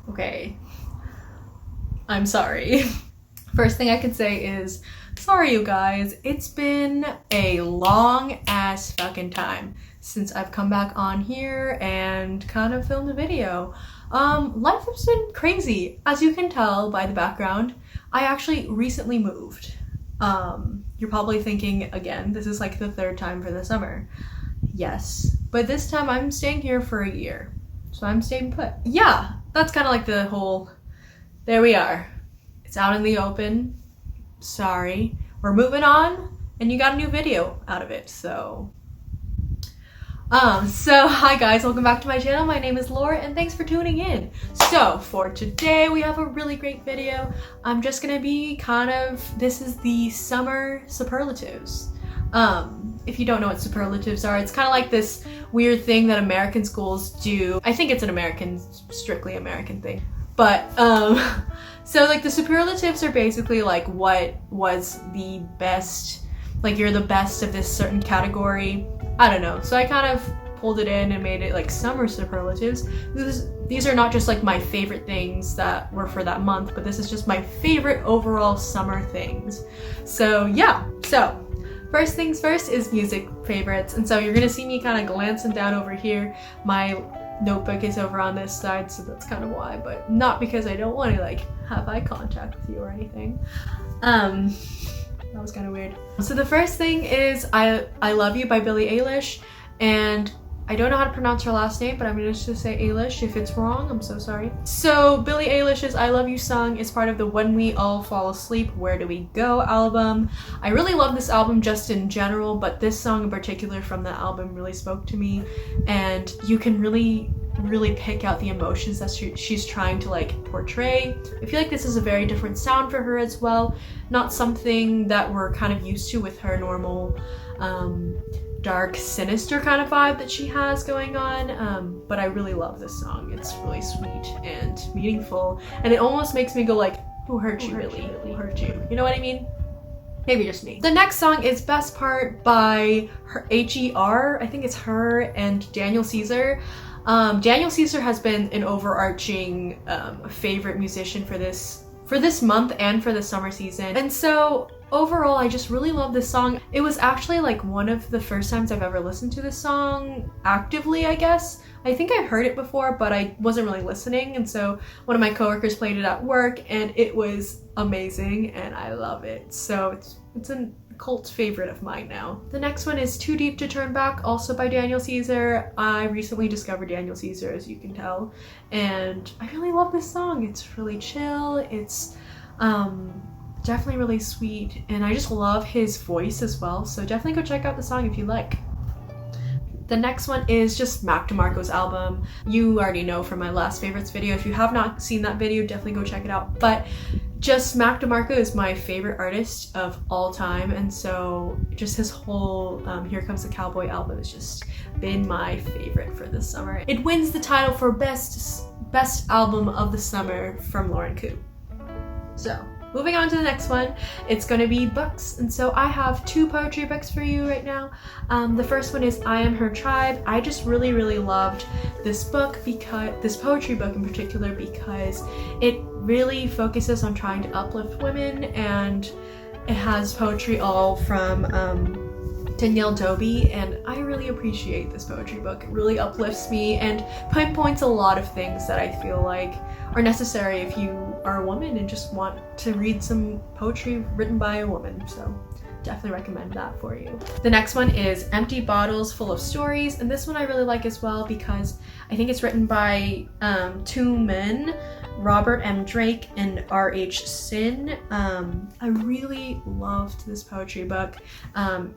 Okay. I'm sorry. First thing I can say is, sorry you guys, it's been a long ass fucking time since I've come back on here and kind of filmed a video. Life has been crazy. As you can tell by the background, I actually recently moved. You're probably thinking, again, this is like the third time for the summer. Yes, but this time I'm staying here for a year. So I'm staying put. Yeah, that's kind of like the whole, there we are. It's out in the open. Sorry. We're moving on, and you got a new video out of it, so hi guys, welcome back to my channel. My name is Laure, and thanks for tuning in. So for today, we have a really great video. I'm just gonna be this is the summer superlatives. If you don't know what superlatives are, it's kind of like this weird thing that American schools do. I think it's an strictly American thing. But, so like the superlatives are basically like what was the best, like you're the best of this certain category. I don't know. So I kind of pulled it in and made it like summer superlatives. These are not just like my favorite things that were for that month, but this is just my favorite overall summer things. So yeah, so first things first is music favorites. And so you're gonna see me kind of glancing down over here. My notebook is over on this side, so that's kind of why, but not because I don't want to like have eye contact with you or anything. That was kind of weird. So the first thing is I Love You by Billie Eilish, and I don't know how to pronounce her last name, but I'm gonna just say Eilish. If it's wrong, I'm so sorry. So Billie Eilish's I Love You song is part of the When We All Fall Asleep, Where Do We Go album. I really love this album just in general, but this song in particular from the album really spoke to me, and you can really pick out the emotions that she's trying to like portray. I feel like this is a very different sound for her as well, not something that we're kind of used to with her normal dark, sinister kind of vibe that she has going on, but I really love this song. It's really sweet and meaningful, and it almost makes me go like, who hurt you really? Who hurt you? You know what I mean? Maybe just me. The next song is Best Part by H.E.R. I think it's her and Danielle Caesar. Danielle Caesar has been an overarching favorite musician for this month and for the summer season. And so overall, I just really love this song. It was actually like one of the first times I've ever listened to this song actively, I guess. I think I've heard it before, but I wasn't really listening. And so one of my coworkers played it at work, and it was amazing, and I love it. So it's a cult favorite of mine now. The next one is Too Deep to Turn Back, also by Danielle Caesar. I recently discovered Danielle Caesar, as you can tell, and I really love this song. It's really chill. It's definitely really sweet, and I just love his voice as well, so definitely go check out the song if you like. The next one is just DeMarco's album. You already know from my last favorites video. If you have not seen that video, definitely go check it out. But just DeMarco is my favorite artist of all time, and so just his whole Here Comes the Cowboy album has just been my favorite for this summer. It wins the title for best album of the summer from Laure and Coup. So moving on to the next one, it's gonna be books. And so I have two poetry books for you right now. The first one is I Am Her Tribe. I just really loved this book, this poetry book in particular, because it really focuses on trying to uplift women, and it has poetry all from Danielle, Doby, and I really appreciate this poetry book. It really uplifts me and pinpoints a lot of things that I feel like are necessary if you are a woman and just want to read some poetry written by a woman. So definitely recommend that for you. The next one is Empty Bottles Full of Stories, and this one I really like as well because I think it's written by two men, Robert M. Drake and r.h.Sin. I really loved this poetry book.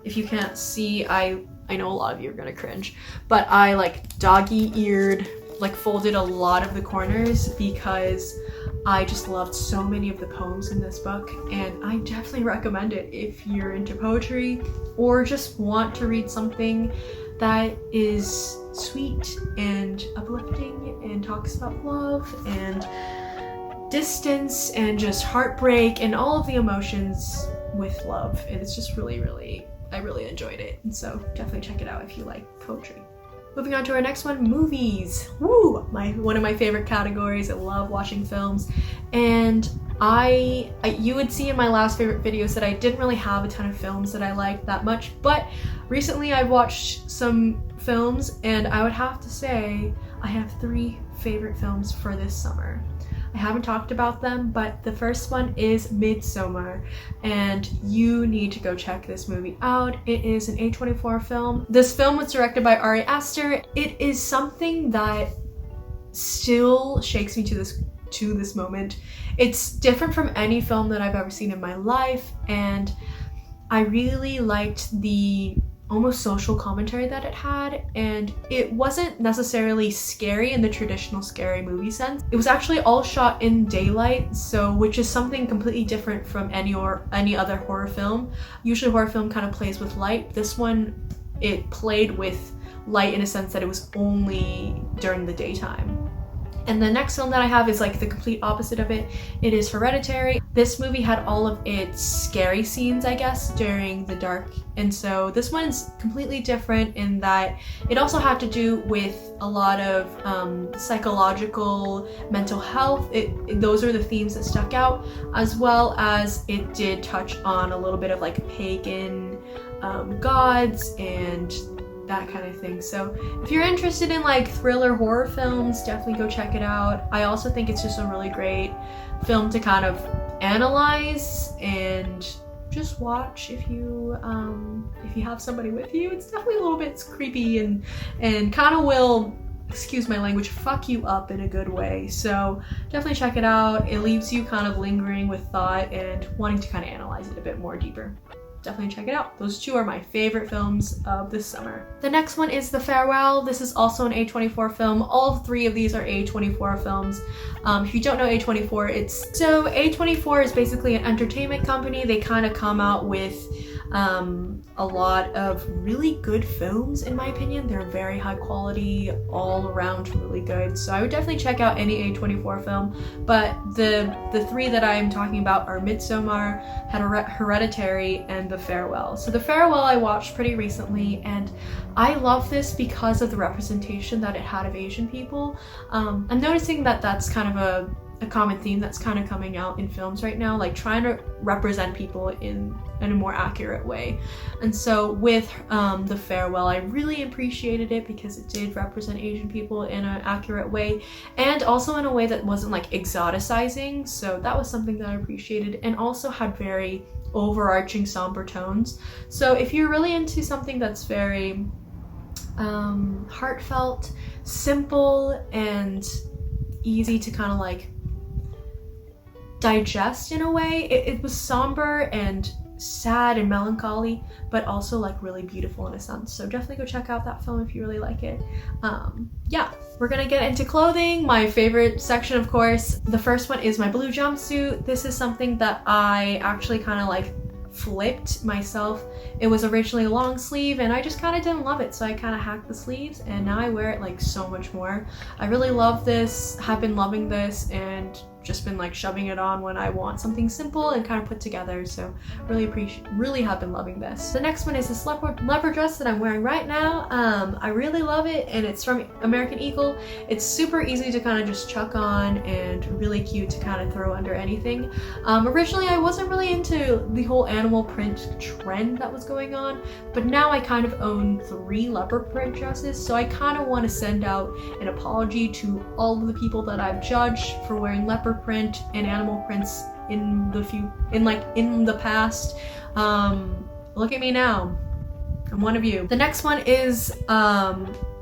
If you can't see, I know a lot of you are gonna cringe, but I like doggy-eared, like folded a lot of the corners because I just loved so many of the poems in this book, and I definitely recommend it if you're into poetry or just want to read something that is sweet and uplifting and talks about love and distance and just heartbreak and all of the emotions with love. And it's just I really enjoyed it, and so definitely check it out if you like poetry. Moving on to our next one, movies. Woo! One of my favorite categories. I love watching films. And you would see in my last favorite videos that I didn't really have a ton of films that I liked that much, but recently I've watched some films and I would have to say I have 3 favorite films for this summer. I haven't talked about them, but the first one is Midsommar, and you need to go check this movie out. It is an A24 film. This film was directed by Ari Aster. It is something that still shakes me to this moment. It's different from any film that I've ever seen in my life, and I really liked the almost social commentary that it had, and it wasn't necessarily scary in the traditional scary movie sense. It was actually all shot in daylight, which is something completely different from any other horror film. Usually horror film kind of plays with light. This one, it played with light in a sense that it was only during the daytime. And the next film that I have is like the complete opposite of it. It is Hereditary. This movie had all of its scary scenes, I guess, during the dark. And so this one's completely different in that it also had to do with a lot of psychological, mental health. Those are the themes that stuck out, as well as it did touch on a little bit of like pagan gods and that kind of thing. So if you're interested in like thriller horror films, definitely go check it out. I also think it's just a really great film to kind of analyze and just watch if you have somebody with you. It's definitely a little bit creepy and kind of will, excuse my language, fuck you up in a good way. So definitely check it out. It leaves you kind of lingering with thought and wanting to kind of analyze it a bit more deeper. Definitely check it out. Those 2 are my favorite films of this summer. The next one is The Farewell. This is also an A24 film. All 3 of these are A24 films. If you don't know A24, A24 is basically an entertainment company. They kind of come out with a lot of really good films, in my opinion. They're very high quality, all around really good. So I would definitely check out any A24 film. But the 3 that I'm talking about are Midsommar, Hereditary, and The Farewell. So The Farewell I watched pretty recently, and I love this because of the representation that it had of Asian people. I'm noticing that that's kind of a common theme that's kind of coming out in films right now, like trying to represent people in a more accurate way. And so with The Farewell, I really appreciated it because it did represent Asian people in an accurate way, and also in a way that wasn't like exoticizing. So that was something that I appreciated, and also had very overarching somber tones. So if you're really into something that's very heartfelt, simple, and easy to kind of like digest in a way, it was somber and sad and melancholy, but also like really beautiful in a sense. So definitely go check out that film if you really like it. Yeah, we're gonna get into clothing. My favorite section, of course. The first one is my blue jumpsuit. This is something that I actually kind of like flipped myself. It was originally a long sleeve and I just kind of didn't love it, so I kind of hacked the sleeves, and now I wear it like so much more. I really love this, have been loving this, and just been like shoving it on when I want something simple and kind of put together. So really have been loving this. The next one is this leopard dress that I'm wearing right now. I really love it, and it's from American Eagle. It's super easy to kind of just chuck on and really cute to kind of throw under anything. Originally I wasn't really into the whole animal print trend that was going on, but now I kind of own 3 leopard print dresses, so I kind of want to send out an apology to all of the people that I've judged for wearing leopard print and animal prints in the past. Look at me now. I'm one of you. The next one is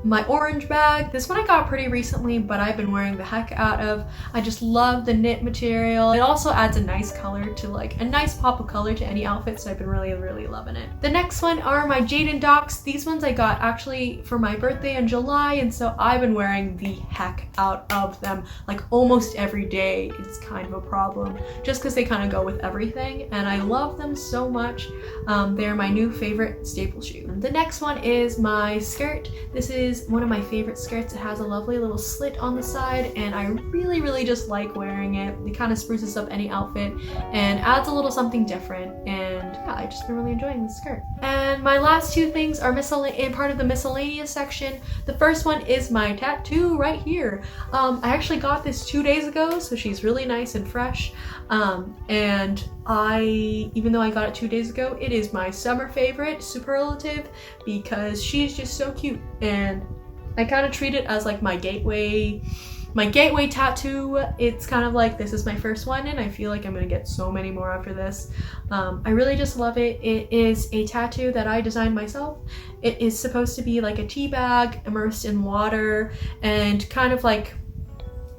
my orange bag. This one I got pretty recently, but I've been wearing the heck out of. I just love the knit material. It also adds a nice color to like a nice pop of color to any outfit, so I've been really loving it. The next one are my Jaden Docks. These ones I got actually for my birthday in July, and so I've been wearing the heck out of them like almost every day. It's kind of a problem just because they kind of go with everything, and I love them so much. They're my new favorite staple shoe. The next one is my skirt. This is is one of my favorite skirts. It has a lovely little slit on the side, and I really just like wearing it. It kind of spruces up any outfit and adds a little something different, and yeah, I've just been really enjoying this skirt. And my last two things are part of the miscellaneous section. The first one is my tattoo right here. I actually got this 2 days ago, so she's really nice and fresh. And even though I got it 2 days ago, it is my summer favorite superlative because she's just so cute, and I kind of treat it as like my gateway tattoo. It's kind of like, this is my first one, and I feel like I'm gonna get so many more after this. I really just love it. It is a tattoo that I designed myself. It is supposed to be like a tea bag immersed in water, and kind of like,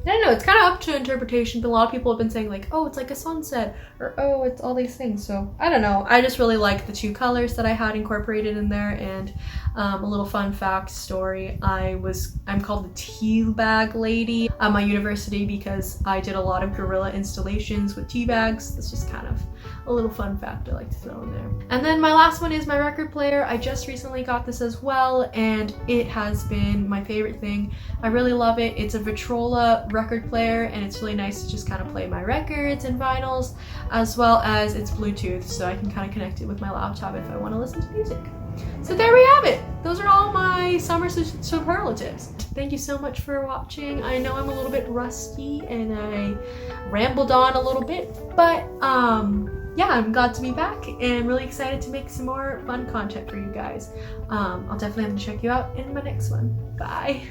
I don't know, it's kind of up to interpretation, but a lot of people have been saying like, oh, it's like a sunset, or oh, it's all these things. So I don't know, I just really like the two colors that I had incorporated in there. And a little fun fact story, I'm called the tea bag lady at my university because I did a lot of guerrilla installations with tea bags. That's just kind of a little fun fact I like to throw in there. And then my last one is my record player. I just recently got this as well, and it has been my favorite thing. I really love it. It's a Victrola record player, and it's really nice to just kind of play my records and vinyls, as well as it's Bluetooth, so I can kind of connect it with my laptop if I want to listen to music. So there we have it. Those are all my summer superlatives. Thank you so much for watching. I know I'm a little bit rusty and I rambled on a little bit, but yeah, I'm glad to be back and really excited to make some more fun content for you guys. I'll definitely have to check you out in my next one. Bye.